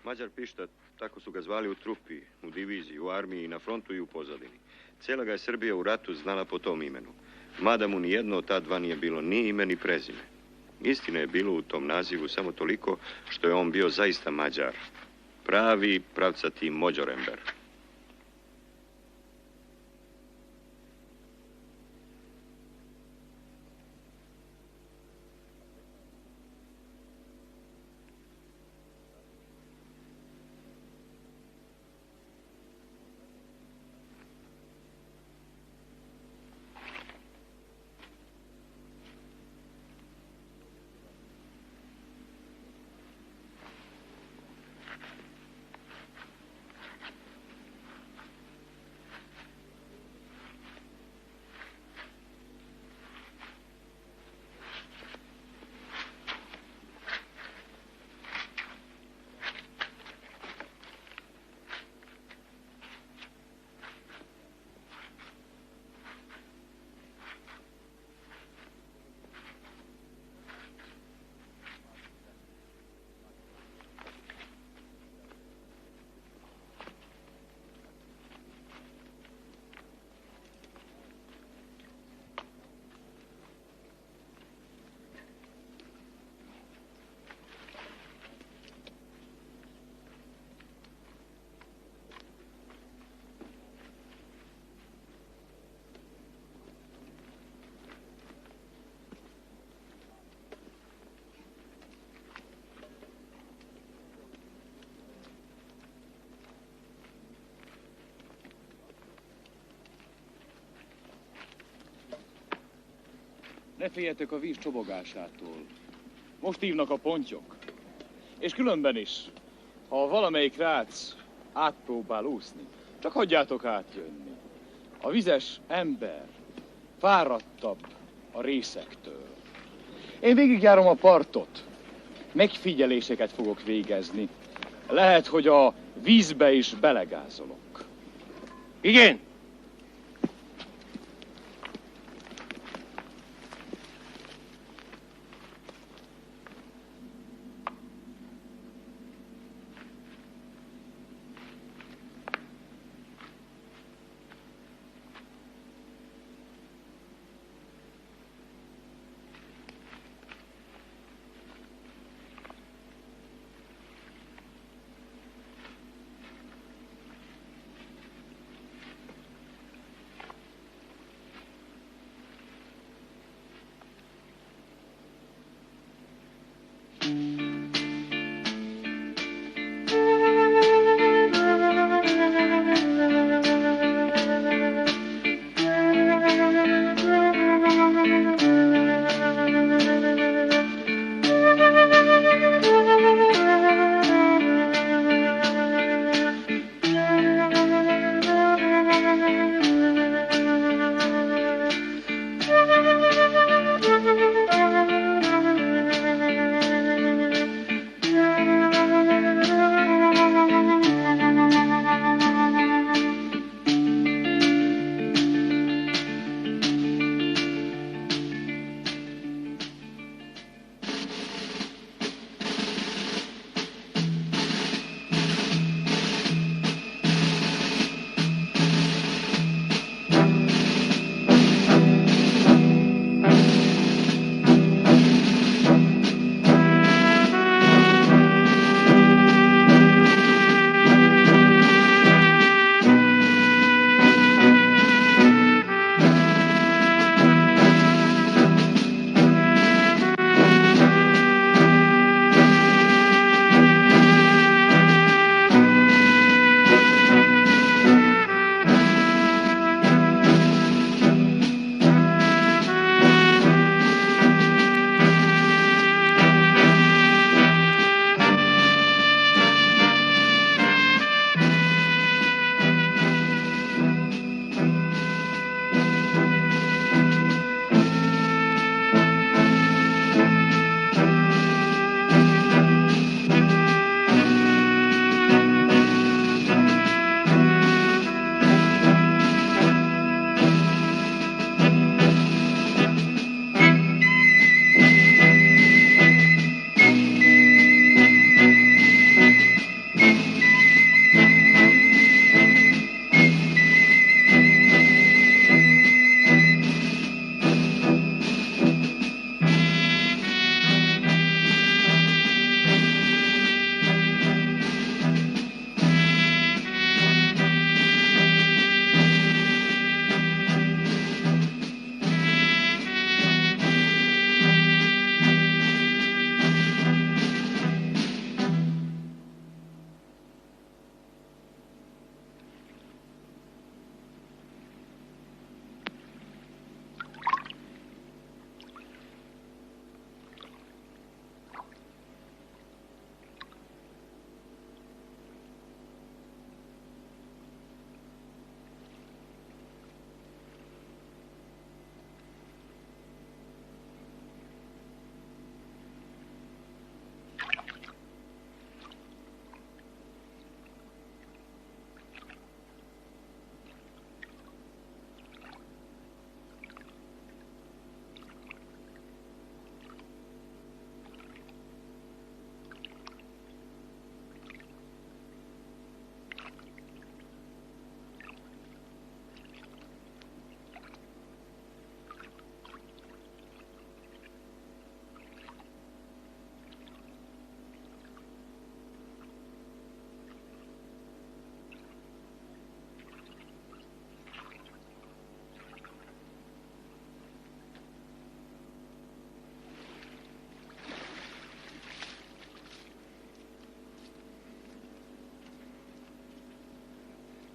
Mađar pišta, tako su ga zvali u trupi, u diviziji, u armiji, na frontu i u pozadini. Cijela ga je Srbija u ratu znala po tom imenu. Mada mu nijedno od ta dva nije bilo ni ime ni prezime. Istine je bilo u tom nazivu samo toliko što je on bio zaista Mađar. Pravi pravcati Mođorember. Ne féljetek a víz csobogásától. Most hívnak a pontyok. És különben is, ha valamelyik rác átpróbál úszni, csak hagyjátok átjönni. A vizes ember fáradtabb a részektől. Én végigjárom a partot. Megfigyeléseket fogok végezni. Lehet, hogy a vízbe is belegázolok. Igen!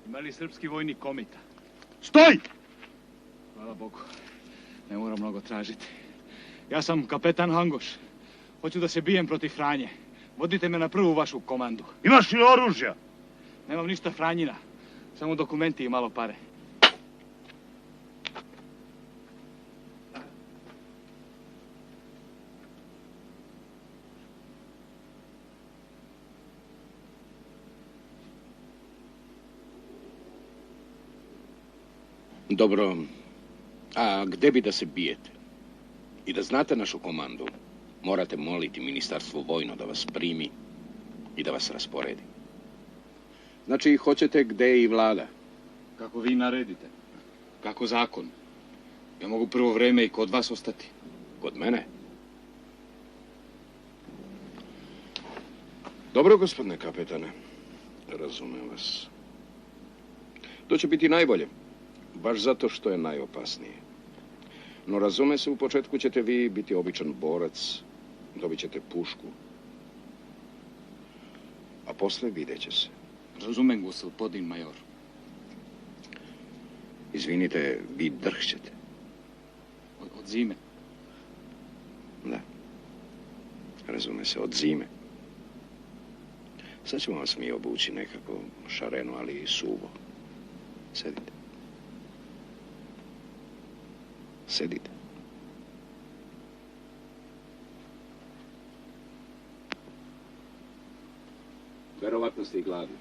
Ima li srpski vojnik komita? Stoj! Hvala Bogu. Ne moram mnogo tražiti. Ja sam kapetan Hangoš. Hoću da se bijem protiv Franje. Vodite me na prvu vašu komandu. Imaš li oružja? Nemam ništa Franjina. Samo dokumenti i malo pare. Dobro, a gde bi da se bijete? I da znate našu komandu, morate moliti ministarstvo vojno da vas primi i da vas rasporedi. Znači, hoćete gde je i vlada? Kako vi naredite. Kako zakon. Ja mogu prvo vreme i kod vas ostati. Kod mene? Dobro, gospodine kapetane. Razumem vas. To će biti najbolje. Baš zato što je najopasnije. No razume se, u početku ćete vi biti običan borac, dobit ćete pušku, a posle vidjet će se. Razumem, gospodin major. Izvinite, vi drhćete. Od zime? Da. Razume se, od zime. Sad ćemo vas mi obući nekako šareno, ali i suvo. Sedite. Sedite. Verovatno ste i gladni.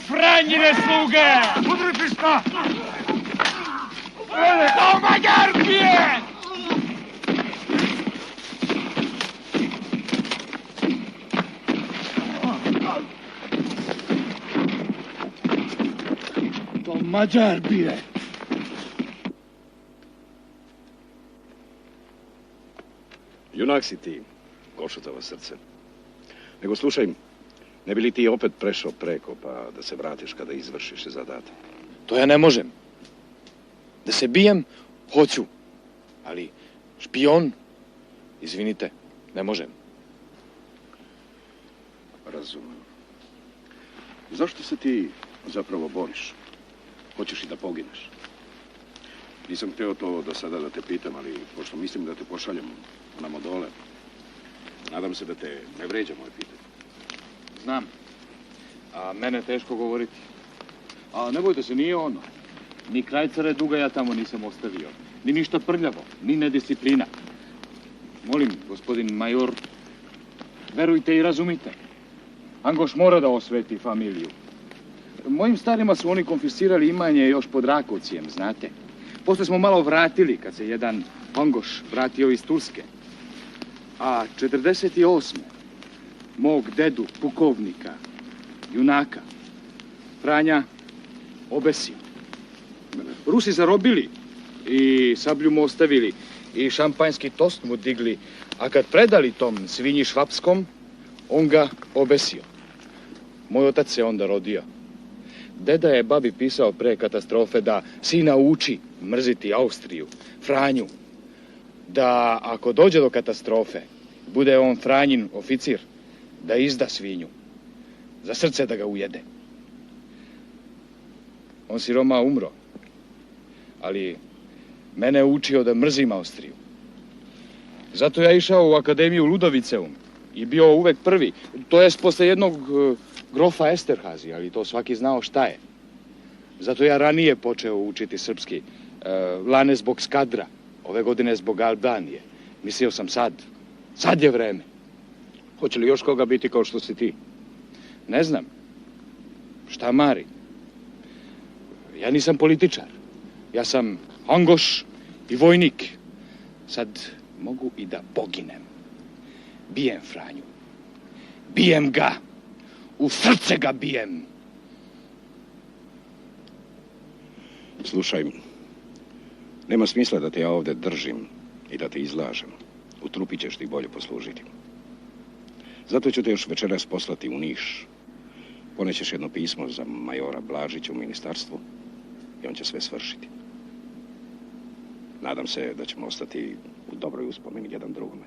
Franjine sluge! Udri piška! Do Mađarpije! Do Mađarpije! Junak si ti, Košutova srce. Nego slušaj, ne bi li ti opet prešao preko, pa da se vratiš kada izvršiš zadatak? To ja ne možem. Da se bijem, hoću. Ali špion, izvinite, ne možem. Razumem. Zašto se ti zapravo boriš? Hoćeš i da pogineš? Nisam hteo to do sada da te pitam, ali pošto mislim da te pošaljem namo dole, nadam se da te ne vređa moje pitanje. Znam. A mene teško govoriti. A ne bojte se, nije ono. Ni krajcare duga ja tamo nisam ostavio. Ni ništa prljavo, ni nedisciplina. Molim, gospodin major, verujte i razumite. Angoš mora da osveti familiju. Mojim starima su oni konfiscirali imanje još pod Rakovcijem, znate. Posle smo malo vratili kad se jedan Angoš vratio iz Turske. A 48. mog dedu, pukovnika, junaka, Franja, obesio. Rusi zarobili i sablju mu ostavili i šampanjski tost mu digli, a kad predali tom svinji švapskom, on ga obesio. Moj otac se onda rodio. Deda je babi pisao pre katastrofe da sina uči mrziti Austriju, Franju, da ako dođe do katastrofe, bude on Franjin oficir, da izda svinju, za srce da ga ujede. On siroma umro, ali mene je učio da mrzim Austriju. Zato ja išao u Akademiju Ludoviceum i bio uvek prvi, to jest posle jednog grofa Esterhazy, ali to svaki znao šta je. Zato ja ranije počeo učiti srpski. Lane zbog Skadra, ove godine zbog Albanije. Mislio sam sad je vreme. Hoće li još koga biti kao što si ti? Ne znam. Šta mari? Ja nisam političar. Ja sam angoš i vojnik. Sad mogu i da poginem. Bijem Franju. Bijem ga. U srce ga bijem. Slušaj, nema smisla da te ja ovdje držim i da te izlažem. U trupi ćeš ti bolje poslužiti. Zato ću te još večeras poslati u Niš. Ponećeš jedno pismo za majora Blažića u ministarstvu i on će sve svršiti. Nadam se da ćemo ostati u dobroj uspomeni jedan drugome.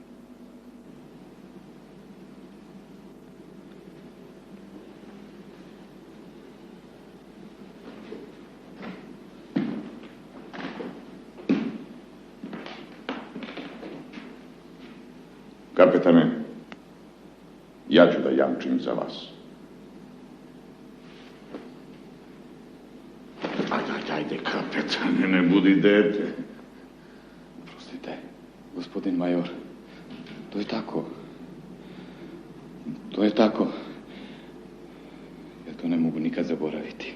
Kapetane, ja ću da jamčim za vas. Ajde, kapetane, ne budi dete. Prostite, gospodin major. To je tako. To je tako. Ja to ne mogu nikad zaboraviti.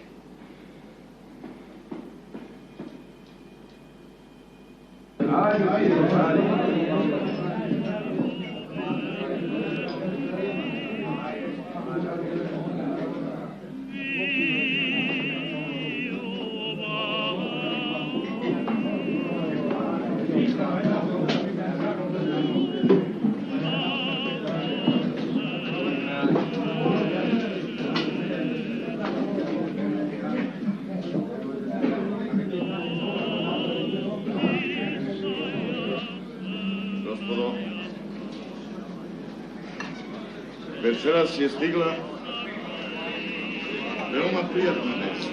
Večeras je stigla veoma prijatna vest.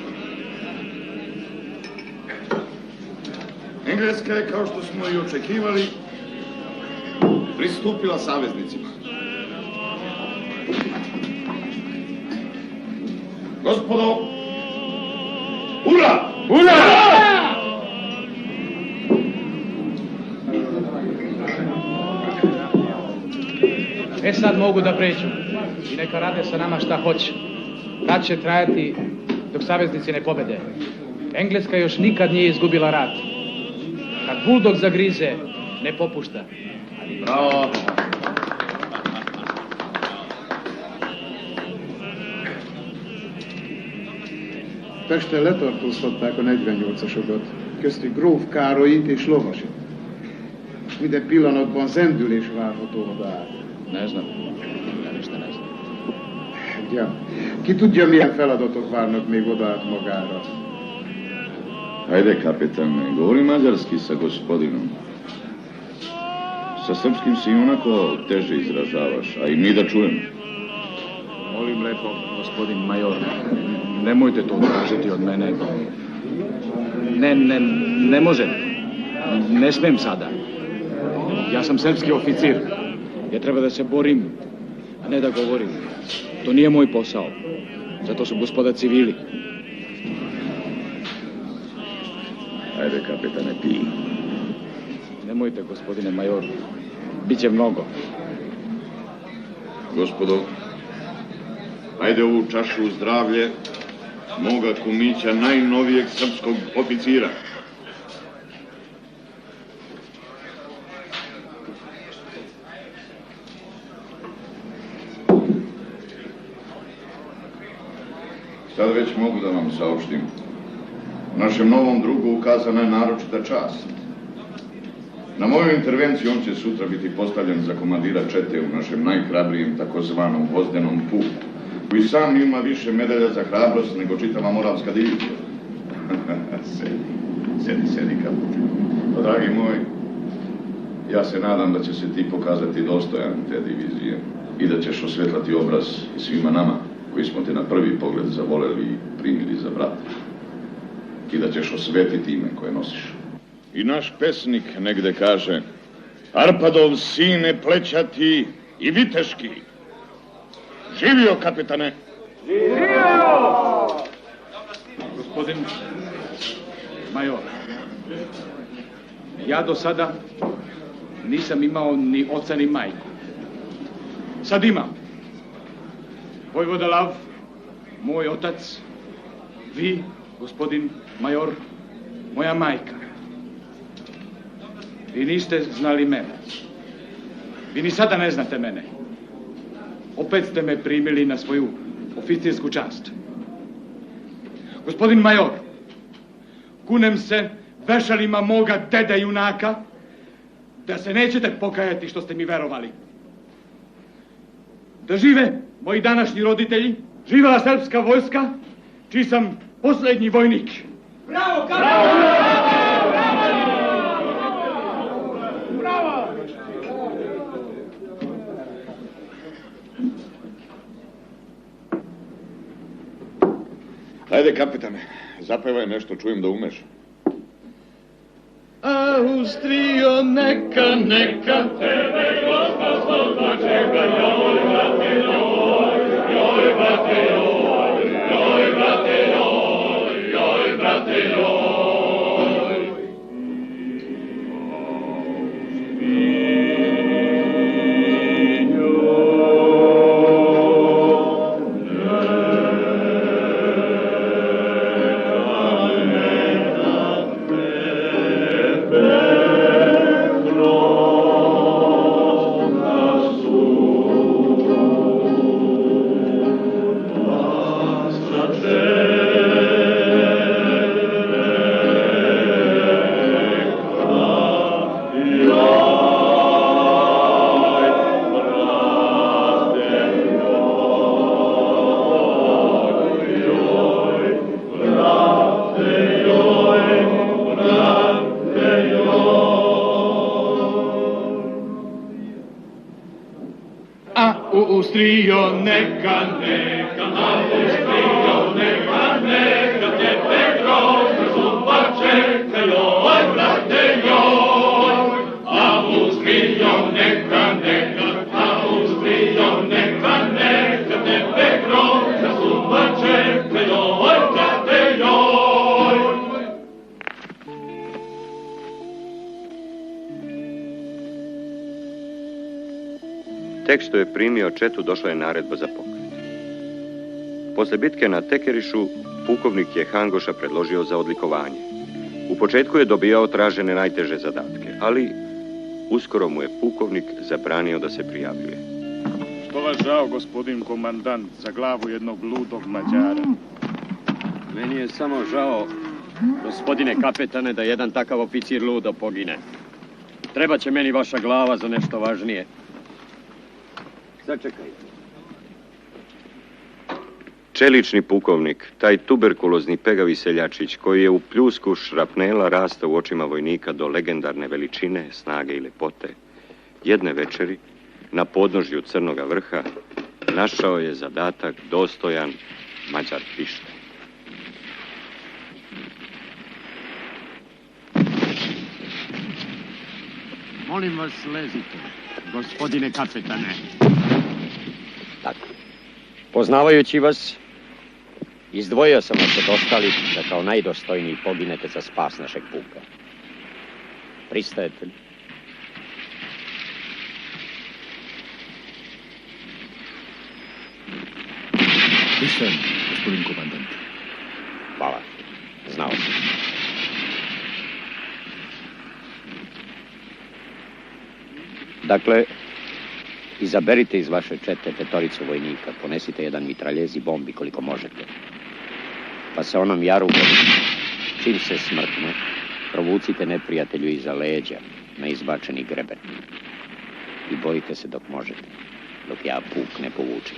Engleska je, kao što smo i očekivali, pristupila saveznicima. Gospodo, ura! Ura! Sad mogu da pređu i neka rade sa nama šta hoće. Rat će trajati dok saveznici ne pobede. Engleska još nikad nije izgubila rat. Kad buldog zagrize, ne popušta. Bravo! Peste letartóztatták a 48-asokat, köztük gróf Károlyt és Lovasit. Minden pillanatban zendülés várható oda át. Ne znam. Ja ništa ne znam. Ja. Ki tudja, milyen feladatok várnak még oda át magára. Ajde, kapitane, govori mađarski sa gospodinom. Sa srpskim si onako teže izražavaš, a i mi da čujemo. Molim lepo, gospodin major, nemojte to tražiti od mene. Ne može. Ne smem sada. Ja sam srpski oficir. Ja treba da se borim, a ne da govorim. To nije moj posao. Zato su gospoda civili. Ajde, kapitane, pij. Nemojte, gospodine major. Biće mnogo. Gospodo, ajde ovu čašu zdravlje moga kumića, najnovijeg srpskog oficira. Sad već mogu da vam saopštim. Našem novom drugu ukazana je naročita čast. Na moju intervenciju on će sutra biti postavljen za komandira čete u našem najhrabrijem takozvanom Gvozdenom puku, koji sam ima više medalja za hrabrost nego čitava Moravska divizija. Sedi, kaput. Pa, dragi moj, ja se nadam da će se ti pokazati dostojan te divizije i da ćeš osvetlati obraz svima nama koji smo te na prvi pogled zavoleli i primili za brata. I da ćeš osvetiti ime koje nosiš. I naš pesnik negde kaže: Arpadov sine plećati i viteški. Živio, kapitane! Gospodin major, ja do sada nisam imao ni oca ni majku. Sad imam. Vojvoda Lav, moj otac, vi, gospodin major, moja majka. Vi niste znali mene. Vi ni sada ne znate mene. Opet ste me primili na svoju oficirsku čast. Gospodin major, kunem se vešalima moga deda junaka da se nećete pokajati što ste mi verovali. Da žive moji današnji roditelji, živela srpska vojska, čiji sam posljednji vojnik. Bravo, bravo! Ajde, kapitane, zapevaj nešto, čujem da umeš. Austrijo, neka, neka, tebe Gosta slobodno čeka, joj, brate, joj, brate, joj, brate, joj, brate, joj. Austrio, neka, neka, Austrio, neka, neka, tebe groza zuba čeka, joj, brate, joj. Austrio, neka, neka, Austrio, neka, neka, tebe groza zuba čeka, joj, brate, joj. Tek što je primio četu, došla je naredba za pokret. Posle bitke na Tekerišu, pukovnik je Hangoša predložio za odlikovanje. U početku je dobijao tražene najteže zadatke, ali uskoro mu je pukovnik zabranio da se prijavljuje. Što vas žao, gospodin komandant, za glavu jednog ludog Mađara? Meni je samo žao, gospodine kapetane, da jedan takav oficir ludo pogine. Treba će meni vaša glava za nešto važnije. Sačekajte. Čelični pukovnik, taj tuberkulozni pegavi seljačić, koji je u pljusku šrapnela rasta u očima vojnika do legendarne veličine, snage i lepote, jedne večeri, na podnožju Crnoga vrha, našao je zadatak dostojan Mađar pište. Molim vas, lezite, gospodine kapetane. Tako. Poznavajući vas, izdvojio sam vas od ostalih da kao najdostojniji poginete za spas našeg puka. Pristajete li? Pristajem, gospodin komandant. Hvala. Znao sam. Dakle, izaberite iz vaše čete petoricu vojnika, ponesite jedan mitraljez i bombi koliko možete. Pa se onom jaru čim se smrtne, provucite neprijatelju iza leđa na izbačeni greben. I bojite se dok možete, dok ja puk ne povučem.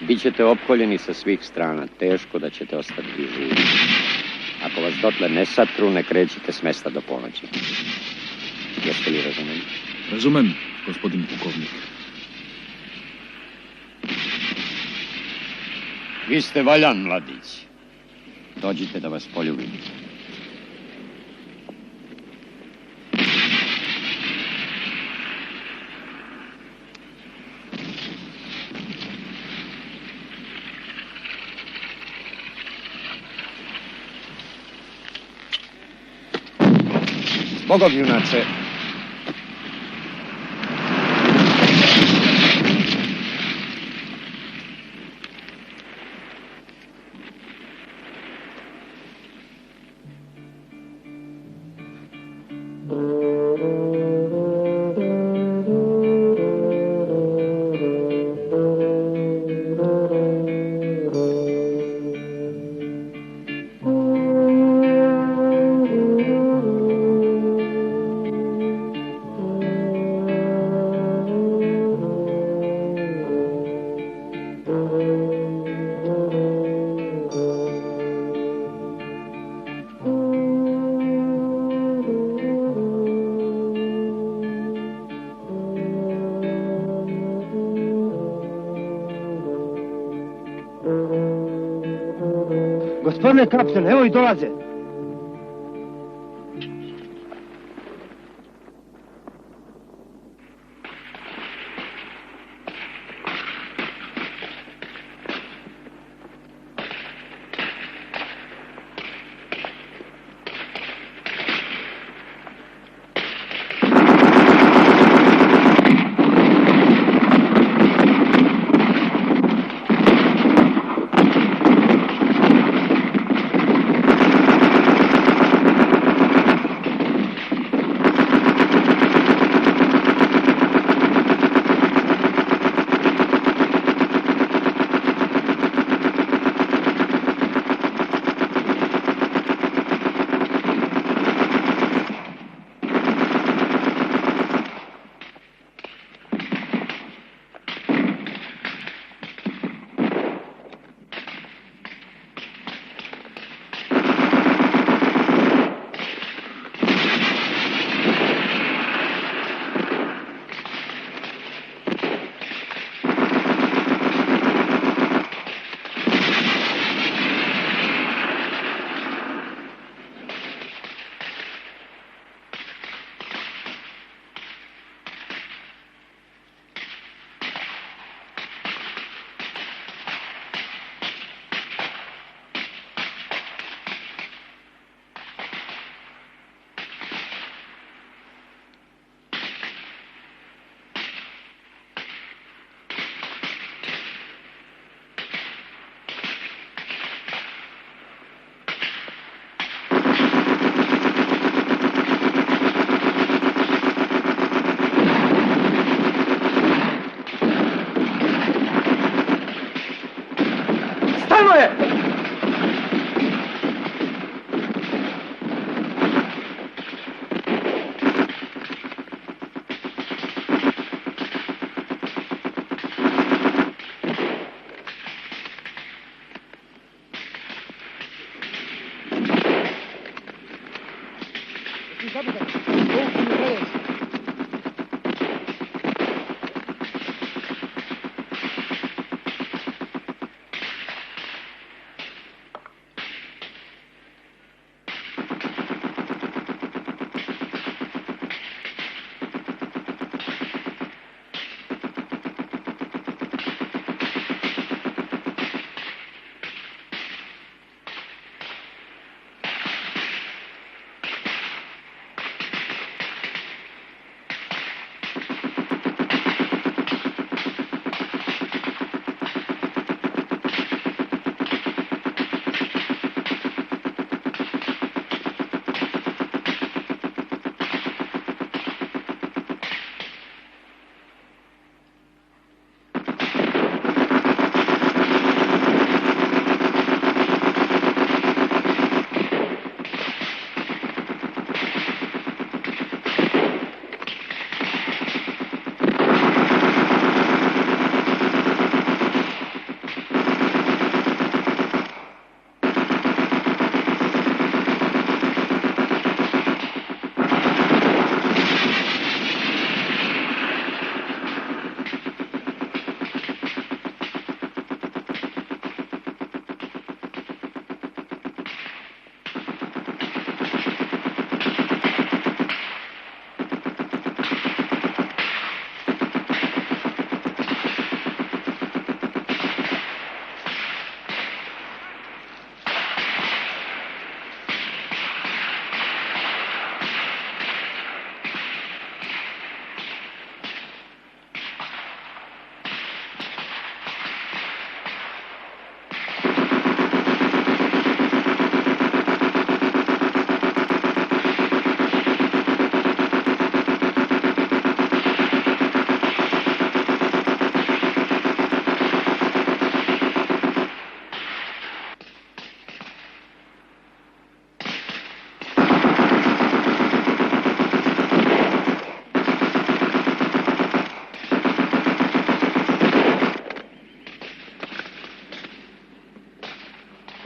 Bićete opkoljeni sa svih strana, teško da ćete ostati živi. Ako vas dotle ne satru, ne krećite s mesta do ponoći. Jeste li razumeli? Razumem, gospodin pukovnik. Vi ste valjan, mladić. Dođite da vas poljubim. Bogom, junače. Gospodine kapitan, evo i dolaze.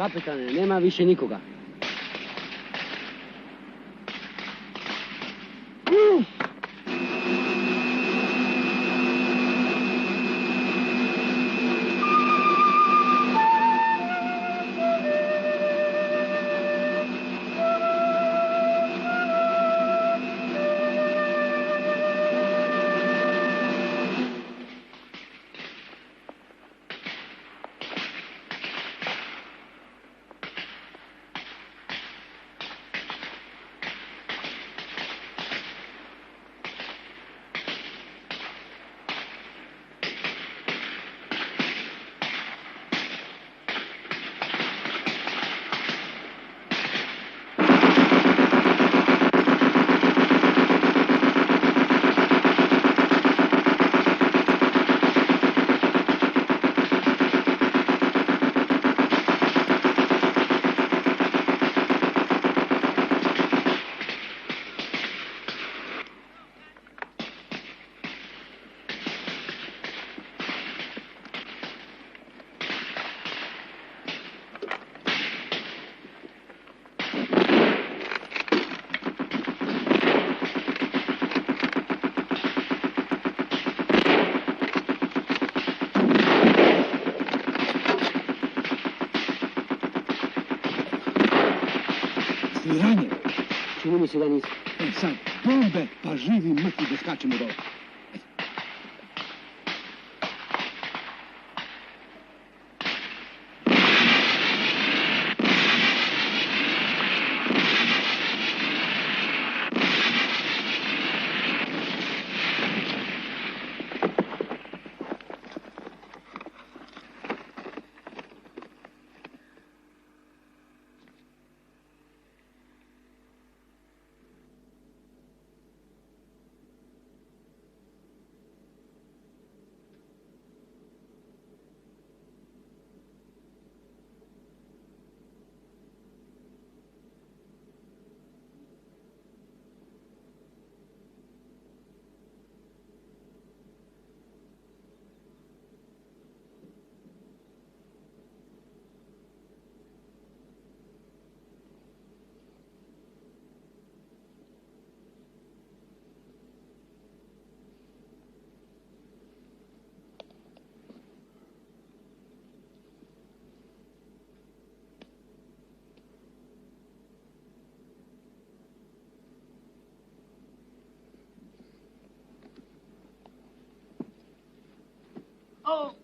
Kapitane, nema više nikoga. Ranjen. Čini mi se da nisi. Sad, bombe, pa živi mrtvi da skačemo dole. Oh!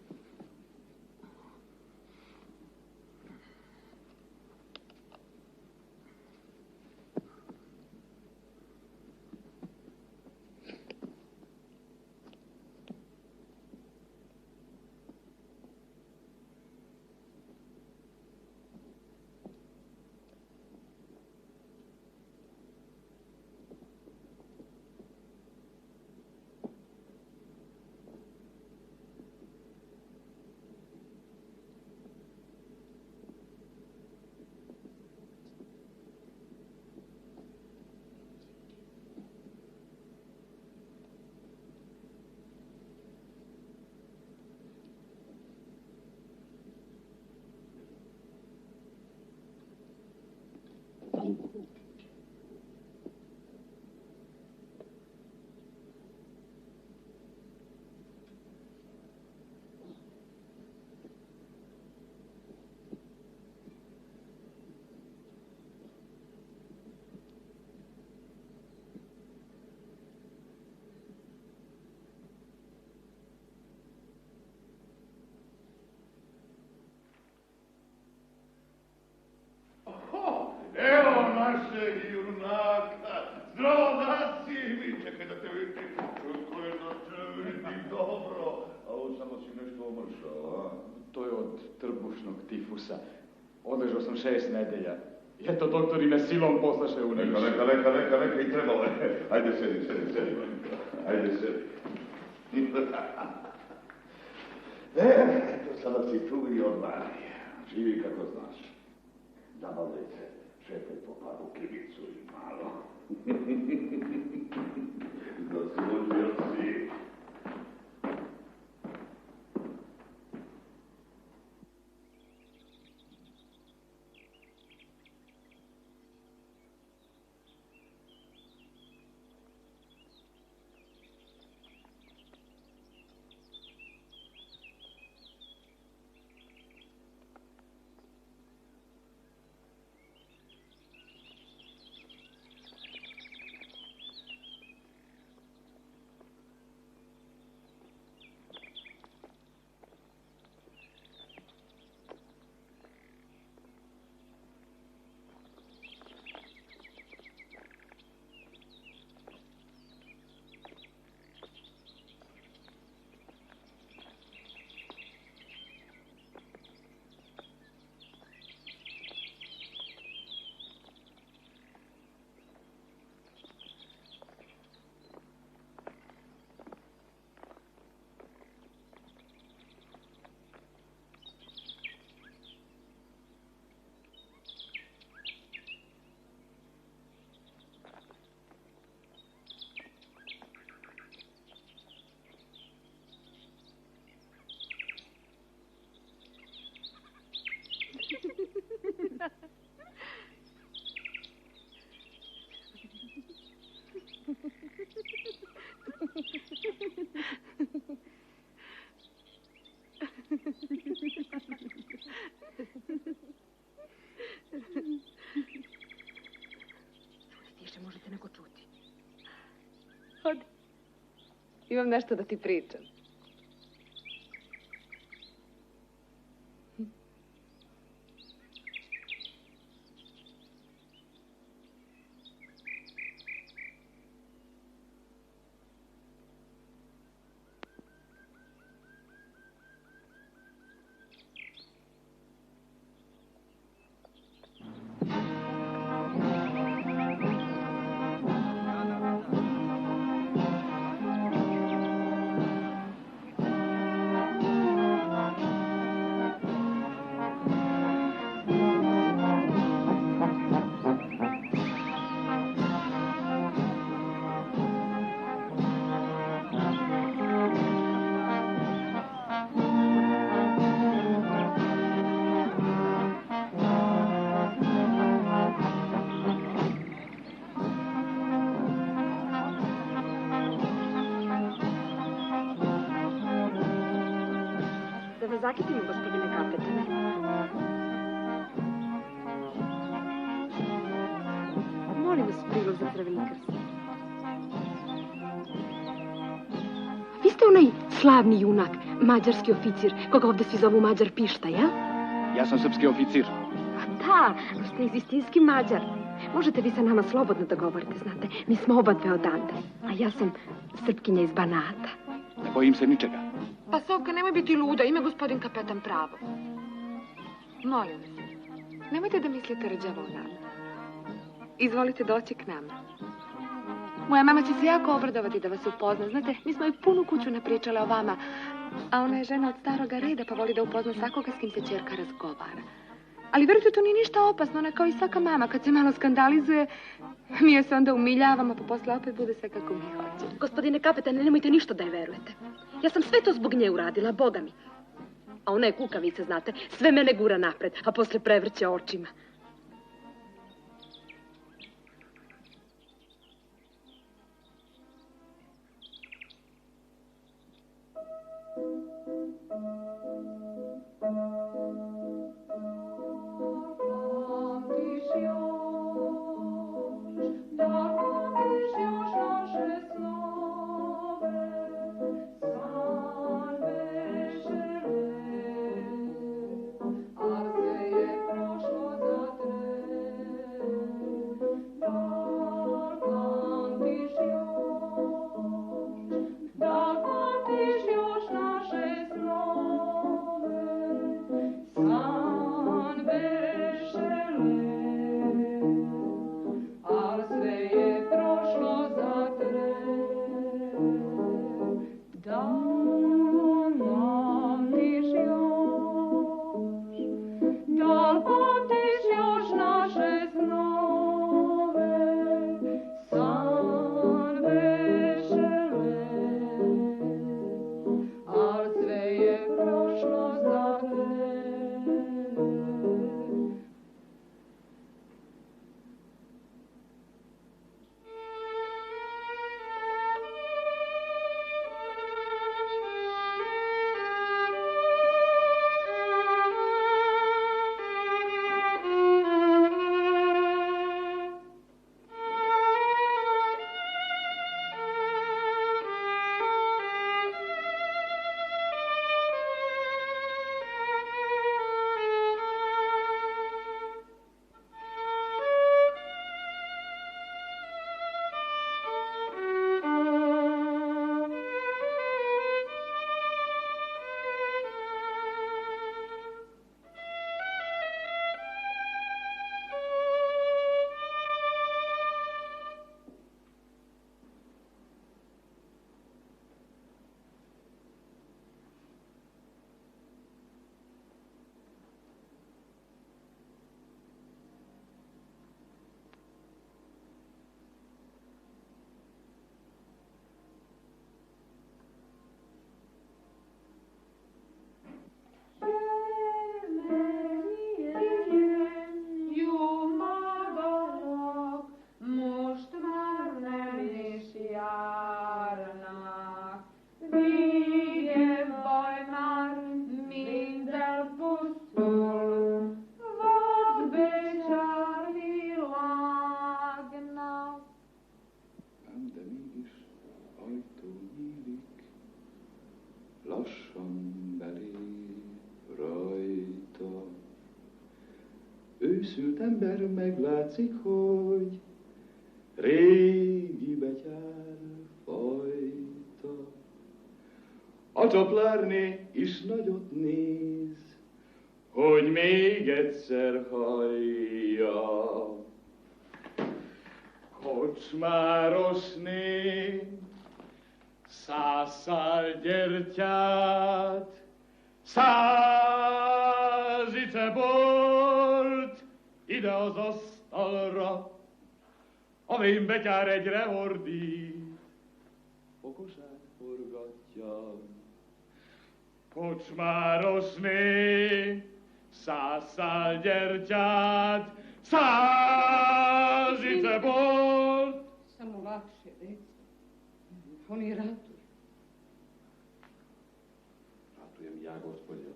Evo našeg junaka. Zdravo, Nasimi. Čekaj da te vidim. Kako će biti dobro. A ovo samo si nešto omršao, a? To je od trbušnog tifusa. Odležao sam 6 nedelja. I eto, doktori me silom poslaše u Niš. Neka i trebalo je. Ajde, sedi. Ajde, sedi. Eto, sada si tu i odmari. Živi kako znaš. Zabavljaj se, šepaj po paru kibicu i malo. Zaslužio si. Imam nešto da ti pričam. Zakitimo, gospodine kapetane. Molim vas prilog za Crveni krst. Vi ste onaj slavni junak, mađarski oficir, koga ovdje svi zovu Mađar Pišta, jel? Ja sam srpski oficir. A da, ste istinski Mađar. Možete vi sa nama slobodno da govorite, znate. Mi smo oba dve odande, a ja sam Srpkinja iz Banata. Ne bojim se ničega. Pa Sovka, nemoj biti luda, ima gospodin kapetan pravo. Molim vas, nemojte da mislite rđavo o nama. Izvolite doći k nama. Moja mama će se jako obradovati da vas upozna. Znate, mi smo joj punu kuću napričale o vama, a ona je žena od staroga reda pa voli da upozna svakoga s kim se ćerka razgovara. Ali verujte, to nije ništa opasno, ona kao i svaka mama, kad se malo skandalizuje, mi joj se onda umiljavamo, pa posle opet bude sve kako mi hoće. Gospodine kapetane, nemojte ništa da je verujete. Ja sam sve to zbog nje uradila, Boga mi. A ona je kukavica, znate, sve mene gura napred, a posle prevrće očima. lassan belép rajta. Őszült ember meglátszik, hogy régi betyár fajta. A csaplárné is nagyot néz, hogy még egyszer hallja. Kocsmárosné 100 szál gyertyát, 100 ice bort ide az asztalra, a vén betyár egyre ordít, okosát forgatja. Kocsmárosné 100 szál gyertyát, 100 ice bort. Samo lakše, reci. Oni ratuju. Ratujem ja, gospođo.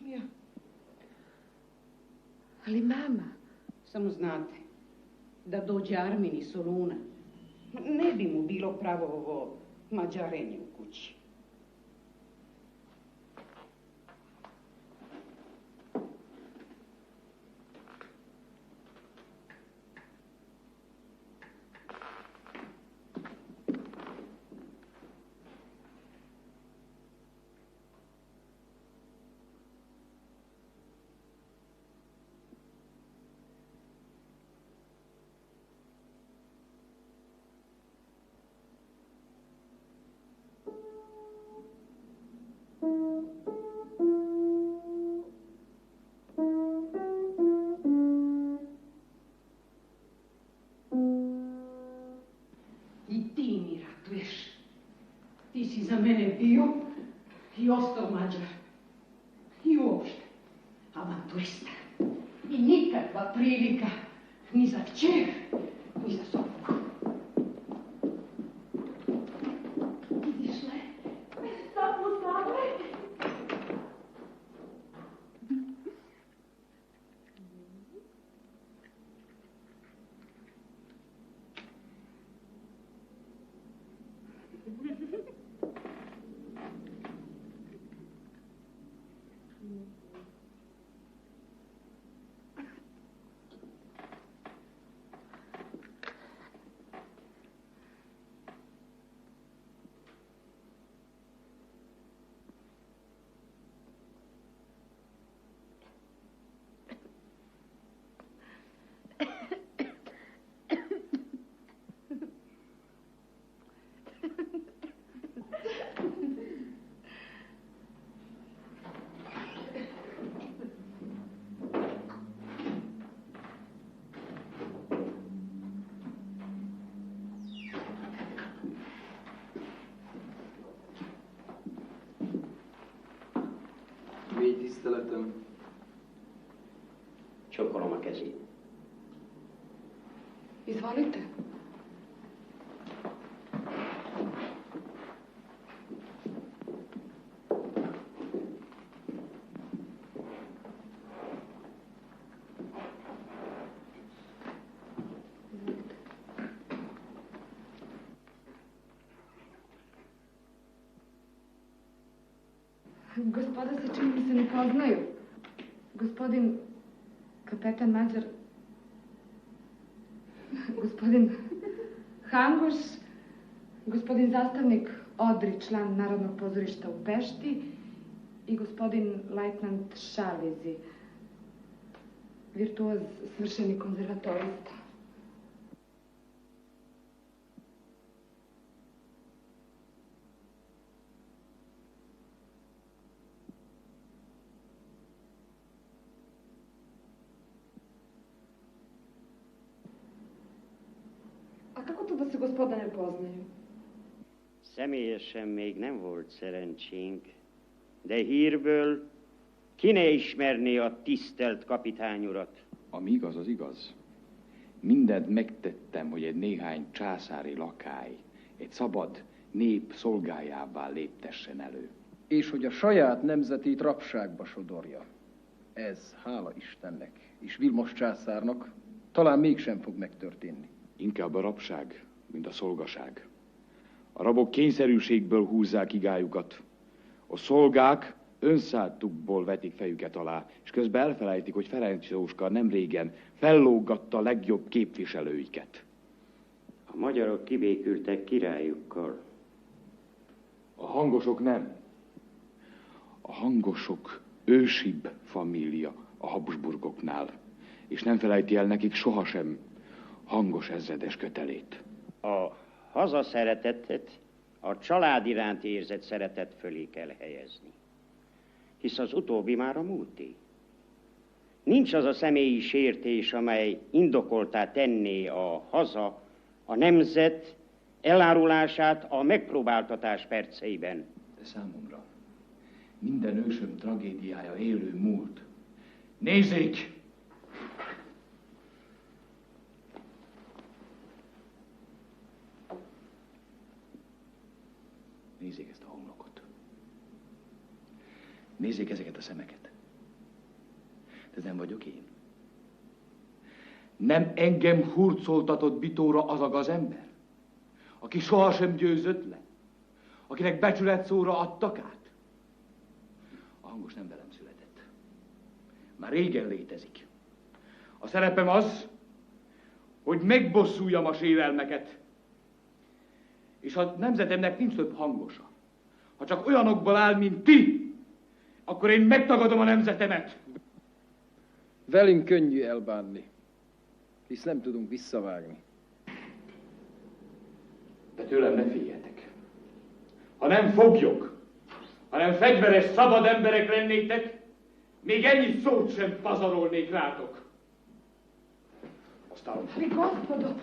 Ja. Ali mama... Samo znate, da dođe Armin i Soluna, ne bi mu bilo pravo ovo mađarenje u kući. I ti mi ratuješ. Ti si za mene bio i ostao Mađar. I uopšte avanturista. I nikakva prilika ni za kćer, ni za suprugu. Vidiš le, samo stavljaj. Mély tiszteletem. Csókolom a kezét. Izvolite. Gospoda se čini mi se ne poznaju. Gospodin kapetan Mađar, gospodin Hanguš, gospodin zastavnik Odri, član Narodnog pozorišta u Pešti i gospodin lajtnant Šarvizi, virtuoz, svršeni konzervatorista. A kako to da se gospoda ne poznaju? Személyesen még nem volt szerencsénk, de hírből ki ne ismerné a tisztelt kapitány urat. Ami igaz, az igaz. Mindent megtettem, hogy egy néhány császári lakály, egy szabad nép szolgájává léptessen elő. És hogy a saját nemzetét rabságba sodorja. Ez, hála Istennek, és Vilmos császárnak talán mégsem fog megtörténni. Inkább a rabság, mint a szolgaság. A rabok kényszerűségből húzzák igájukat, A szolgák önszántukból vetik fejüket alá, és közben elfelejtik, hogy Ferenc Jóska nem régen fellógatta a legjobb képviselőiket. A magyarok kibékültek királyukkal. A hangosok nem. A hangosok ősibb família a Habsburgoknál, és nem felejti el nekik sohasem Hangos ezredes kötelét. A hazaszeretetet a család iránt érzett szeretet fölé kell helyezni. Hisz az utóbbi már a múlté. Nincs az a személyi sértés, amely indokoltá tenné a haza, a nemzet elárulását a megpróbáltatás perceiben. De számomra minden ősöm tragédiája élő múlt. Nézzék! Nézzék ezt a homlokot. Nézzék ezeket a szemeket. De ez nem vagyok én. Nem engem hurcoltatott bitóra az a gazember, aki sohasem győzött le, akinek becsületszóra adtak át. A Hangos nem velem született. Már régen létezik. A szerepem az, hogy megbosszuljam a sérelmeket. És a nemzetemnek nincs több hangosa. Ha csak olyanokból áll, mint ti, akkor én megtagadom a nemzetemet. Velünk könnyű elbánni, hisz nem tudunk visszavágni. De tőlem ne féljetek. Ha nem foglyok, hanem fegyveres, szabad emberek lennétek, még ennyi szót sem pazarolnék rátok. Aztán... Gospodo,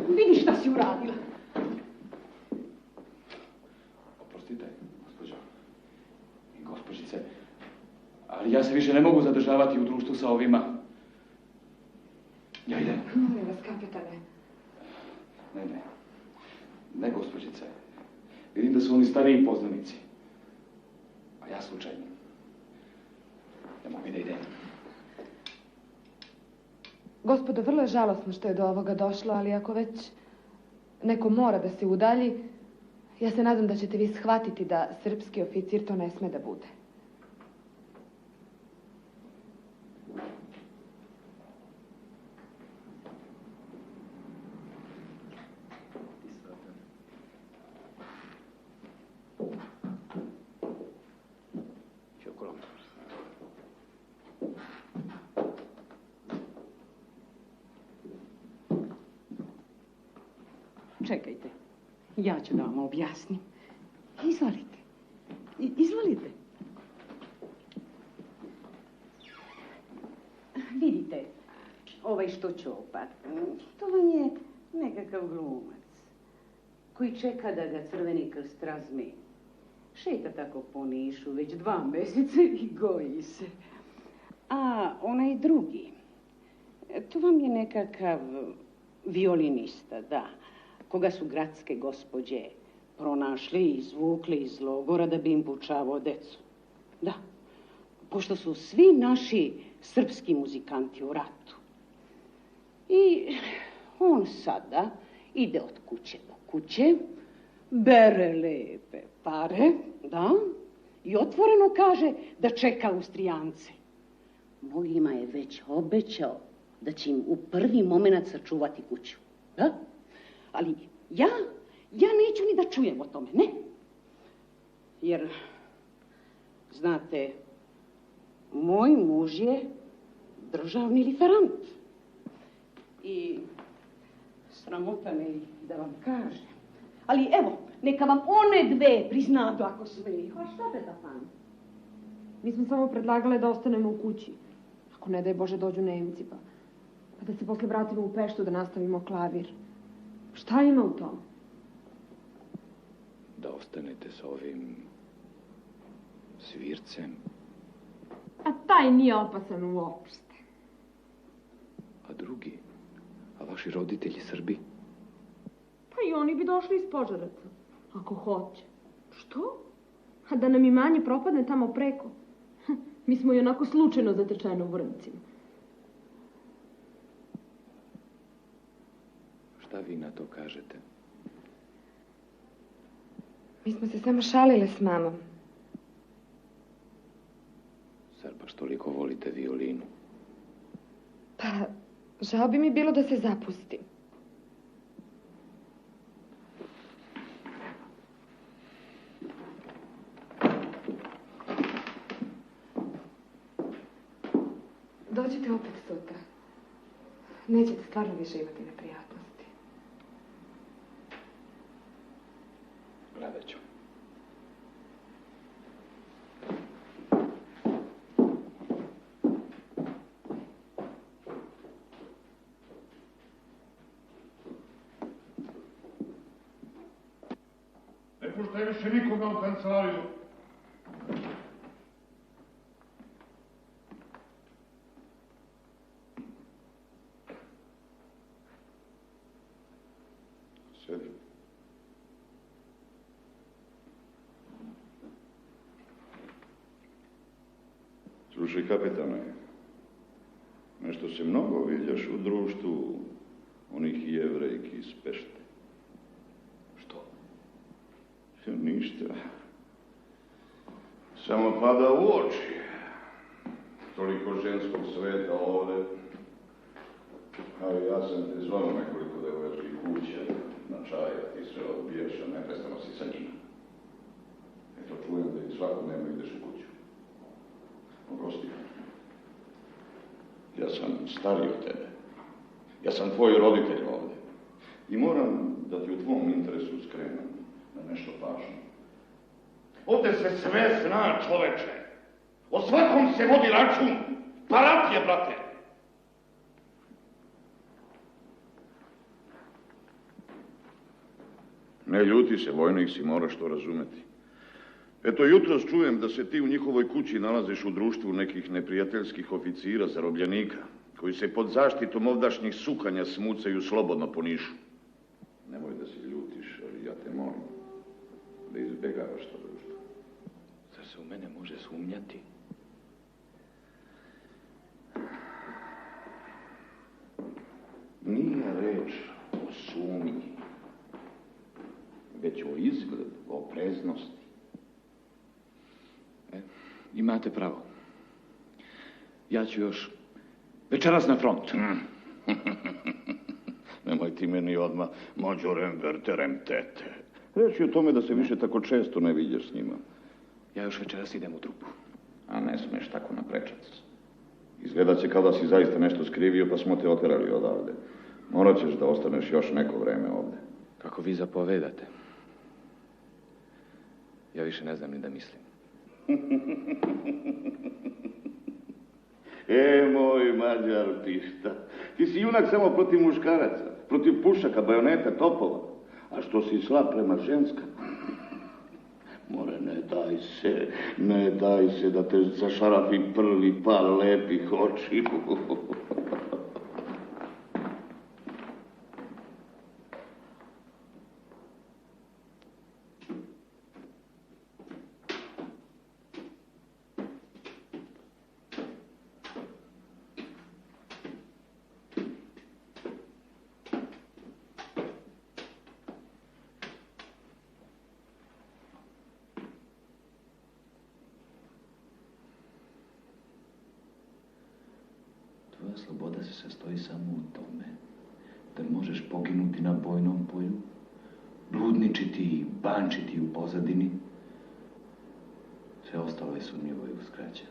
vidi šta si uradila. Oprostite, gospođo. Gospođice, ali ja se više ne mogu zadržavati u društvu sa ovima. Ja idem. Molim vas, kapetane. Ne. Ne, gospođice. Vidim da su oni stariji poznanici. A ja slučajni. Ne mogu da idem. Gospodo, vrlo je žalosno što je do ovoga došlo, ali ako već neko mora da se udalji, ja se nadam da ćete vi shvatiti da srpski oficir to ne sme da bude. Čekajte, ja ću da vam objasnim. Izvolite. Izvolite. Vidite, ovaj što čopa, to vam je nekakav glumac koji čeka da ga Crveni krst razmeni. Šeta tako po Nišu već 2 meseca i goji se. A onaj drugi, to vam je nekakav violinista, da, koga su gradske gospođe pronašli i izvukli iz logora da bi im poučavao decu. Da, pošto su svi naši srpski muzikanti u ratu. I on sada ide od kuće do kuće, bere lepe pare, da, i otvoreno kaže da čeka Austrijance. Mnogima je već obećao da će im u prvi moment sačuvati kuću, da? Ali ja neću ni da čujem o tome, ne. Jer, znate, moj muž je državni liferant. I sramota me da vam kažem. Ali evo, neka vam one dve priznadu ako smeju. A šta te da pan? Mi smo samo predlagale da ostanemo u kući. Ako ne daj Bože dođu Nemci, pa da se posle vratimo u Peštu da nastavimo klavir. Šta ima u tom? Da ostanete sa ovim svircem. A taj nije opasan uopšte. A drugi? A vaši roditelji Srbi? Pa i oni bi došli iz Požareca, ako hoće. Što? A da nam imanje propadne tamo preko? Mi smo i onako slučajno zatečeni u Vrncima. Šta vi na to kažete? Mi smo se samo šalile s mamom. Baš toliko volite violinu. Pa, žao bi mi bilo da se zapustim. Dođite opet sutra. Nećete stvarno više imati neprijatnosti. Gledat ću. Ne puštaj više nikoga u kancelariju. Sedi. Slušaj, kapetane, nešto se mnogo viđaš u društvu onih jevrejki iz Pešte. Što? Ništa. Samo pada u oči. Toliko ženskog sveta ovde. Ali ja sam te zvao nekoliko devojačkih kuća na čaj, a ti sve odbijaš, a neprestano si sa njima. Eto, čujem da i svakodnevno ideš u kuću. Oprosti. Ja sam stariji od tebe. Ja sam tvoj roditelj ovde. I moram da ti u tvom interesu skrenem na nešto važno. Ovde se sve zna, čoveče. O svakom se vodi račun. Parat je, brate. Ne ljuti se, vojnik si, moraš to razumeti. Eto, jutros čujem da se ti u njihovoj kući nalaziš u društvu nekih neprijateljskih oficira, zarobljenika, koji se pod zaštitom ovdašnjih sukanja smucaju slobodno po Nišu. Nemoj da se ljutiš, ali ja te molim da izbjegavaš to društvo. Zar se u mene može sumnjati? Nije reč o sumnji, već o izgledu, o opreznosti. Imate pravo. Ja ću još večeras na front. Nemoj ti meni odmah mođorem verterem tete. Reč je o tome da se više tako često ne viđaš s njima. Ja još večeras idem u trupu. A ne smeš tako na prečac. Izgleda će kao da si zaista nešto skrivio pa smo te oterali odavde. Morat ćeš da ostaneš još neko vreme ovde. Kako vi zapovedate. Ja više ne znam ni da mislim. Moj Mađar pišta. Ti si junak samo protiv muškaraca, protiv pušaka, bajoneta, topova. A što si slab prema ženska? More, ne daj se da te zašarafi prvi par lepih očiju. Tvoja sloboda se sastoji samo u tome da možeš poginuti na bojnom polju, bludničiti i bančiti u pozadini. Sve ostalo je sumnjivo i uskraćeno.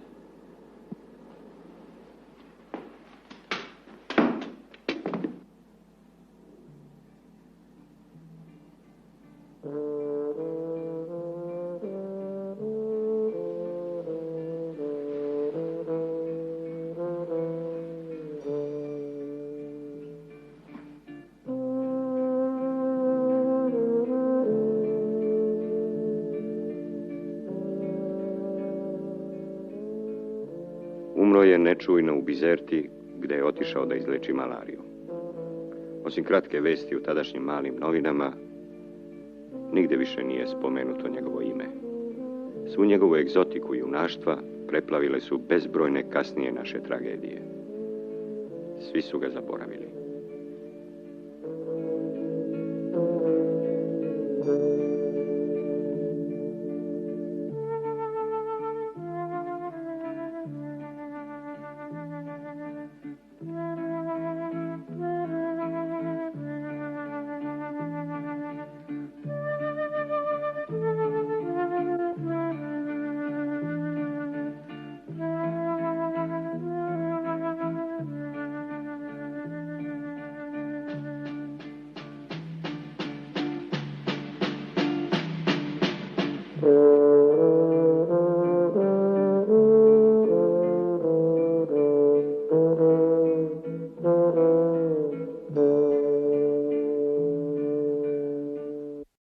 Umro je nečujno u Bizerti, gde je otišao da izleči malariju. Osim kratke vesti u tadašnjim malim novinama, nigde više nije spomenuto njegovo ime. Svu njegovu egzotiku i junaštva preplavile su bezbrojne kasnije naše tragedije. Svi su ga zaboravili.